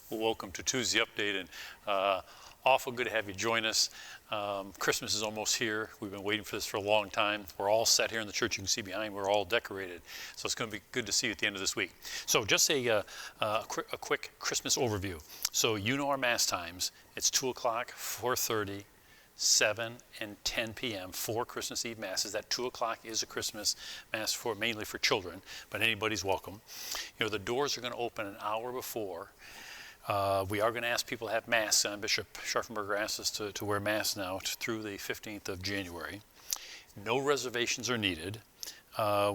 Well, welcome to Tuesday Update, and awful good to have you join us. Christmas is almost here. We've been waiting for this for a long time. We're all set here in the church. You can see behind, we're all decorated. So it's going to be good to see you at the end of this week. So just a quick Christmas overview. So you know our Mass times. It's 2 o'clock, 4:30, 7 and 10 p.m. for Christmas Eve Masses. That 2 o'clock is a Christmas Mass mainly for children, but anybody's welcome. You know, the doors are going to open an hour before. We are going to ask people to have masks on. Bishop Scharfenberger asked us to wear masks now through the 15th of January. No reservations are needed.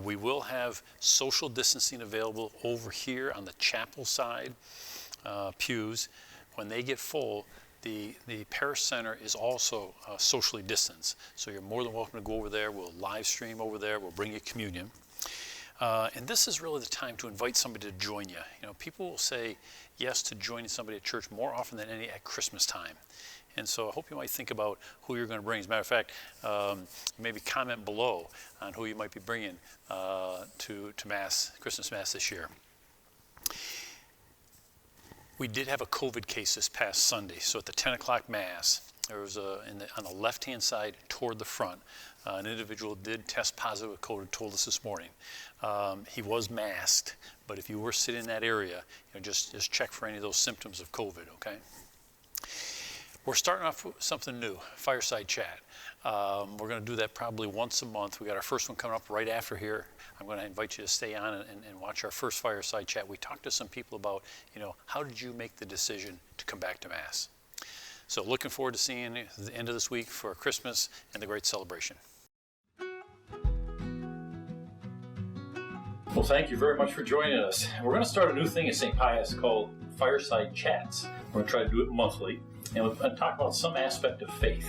We will have social distancing available over here on the chapel side, pews. When they get full, the parish center is also socially distanced. So you're more than welcome to go over there. We'll live stream over there. We'll bring you communion. And this is really the time to invite somebody to join you. You know, people will say yes to joining somebody at church more often than any at Christmas time. And so I hope you might think about who you're going to bring. As a matter of fact, maybe comment below on who you might be bringing to Mass, Christmas Mass this year. We did have a COVID case this past Sunday. So at the 10 o'clock Mass, there was on the left-hand side toward the front, an individual did test positive with COVID, told us this morning. He was masked, but if you were sitting in that area, you know, just check for any of those symptoms of COVID, okay? We're starting off with something new, Fireside Chat. We're going to do that probably once a month. We got our first one coming up right after here. I'm going to invite you to stay on and watch our first Fireside Chat. We talked to some people about, you know, how did you make the decision to come back to Mass? So looking forward to seeing you at the end of this week for Christmas and the great celebration. Well, thank you very much for joining us. We're going to start a new thing at St. Pius called Fireside Chats. We're going to try to do it monthly, and we're going to talk about some aspect of faith.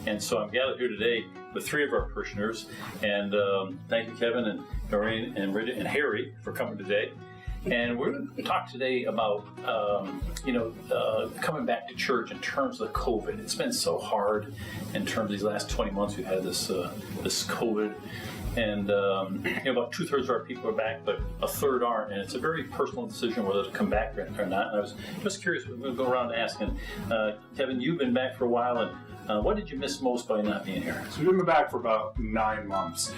And so I'm gathered here today with three of our parishioners, and thank you, Kevin and Doreen and Rita and Harry for coming today. And we're going to talk today about, coming back to church in terms of COVID. It's been so hard in terms of these last 20 months. We've had this COVID. And about 2/3 of our people are back, but a third aren't. And it's a very personal decision whether to come back or not. And I was just curious, we're going to go around asking. Kevin, you've been back for a while, and what did you miss most by not being here? So we've been back for about 9 months.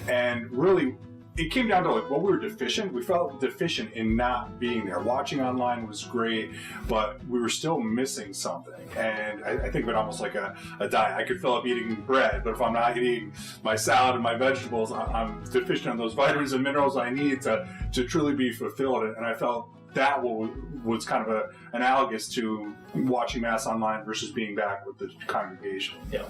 And really, it came down to like what we were deficient. We felt deficient in not being there. Watching online was great, but we were still missing something. And I think of it almost like a diet. I could fill up eating bread, but if I'm not eating my salad and my vegetables, I'm deficient on those vitamins and minerals I need to truly be fulfilled. And I felt that was kind of analogous to watching Mass online versus being back with the congregation. Yeah.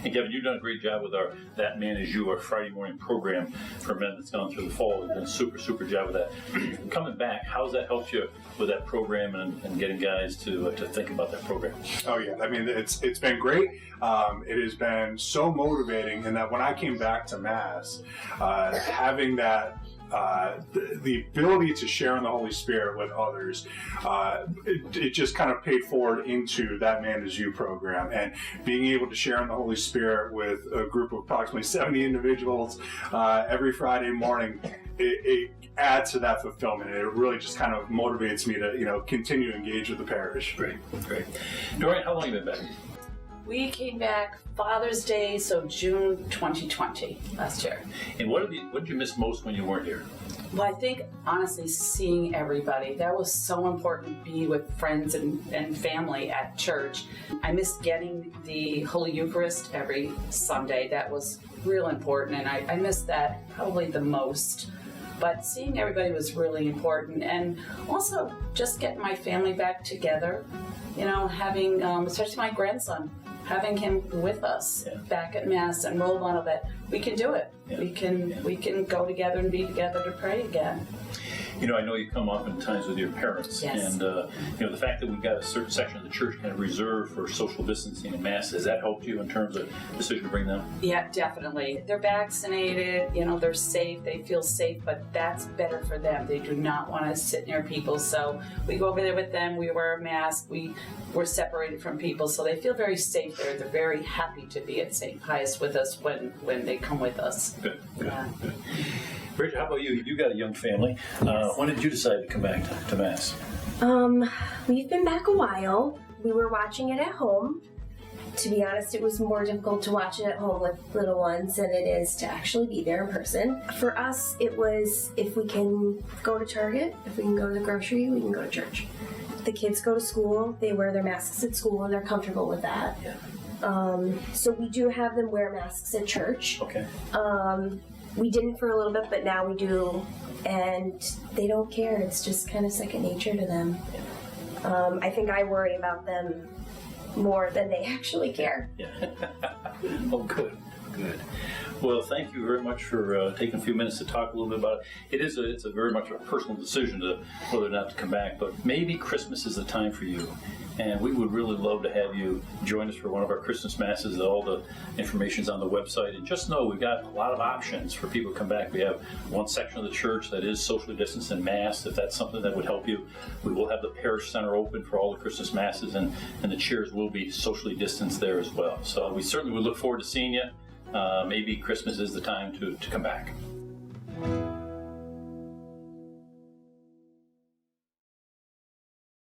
And Kevin, you've done a great job with our That Man Is You, our Friday morning program for men that's gone through the fall. You've done a super job with that. Coming back, how's that helped you with that program and getting guys to think about that program? Oh yeah, I mean it's been great. It has been so motivating in that when I came back to Mass, having that the ability to share in the Holy Spirit with others, it just kind of paid forward into That Man Is You program, and being able to share in the Holy Spirit with a group of approximately 70 individuals every Friday morning, it adds to that fulfillment, and it really just kind of motivates me to continue to engage with the parish. Great. Doreen, how long have you been back? We came back Father's Day, so June 2020, last year. And what did you miss most when you weren't here? Well, I think, honestly, seeing everybody. That was so important, being with friends and family at church. I missed getting the Holy Eucharist every Sunday. That was real important, and I missed that probably the most. But seeing everybody was really important, and also just getting my family back together, having, especially my grandson, having him with us back at Mass and role model that we can do it. Yeah. We can go together and be together to pray again. I know you come oftentimes with your parents, yes. And the fact that we've got a certain section of the church kind of reserved for social distancing and Mass, has that helped you in terms of decision to bring them? Yeah, definitely. They're vaccinated, they're safe, they feel safe, but that's better for them. They do not want to sit near people, so we go over there with them, we wear a mask, we're separated from people, so they feel very safe there. They're very happy to be at St. Pius with us when they come with us. Good. Bridget, how about you? You got a young family. When did you decide to come back to Mass? We've been back a while. We were watching it at home. To be honest, it was more difficult to watch it at home with little ones than it is to actually be there in person. For us, it was if we can go to Target, if we can go to the grocery, we can go to church. The kids go to school, they wear their masks at school, and they're comfortable with that. Yeah. So we do have them wear masks at church. Okay. We didn't for a little bit, but now we do. And they don't care. It's just kind of second nature to them. I think I worry about them more than they actually care. Yeah. Oh, good. Good. Well, thank you very much for taking a few minutes to talk a little bit about it. It's a very much a personal decision to whether or not to come back, but maybe Christmas is the time for you. And we would really love to have you join us for one of our Christmas masses. All the information's on the website. And just know we've got a lot of options for people to come back. We have one section of the church that is socially distanced and masked, if that's something that would help you. We will have the parish center open for all the Christmas masses, and the chairs will be socially distanced there as well. So we certainly would look forward to seeing you. Maybe Christmas is the time to come back.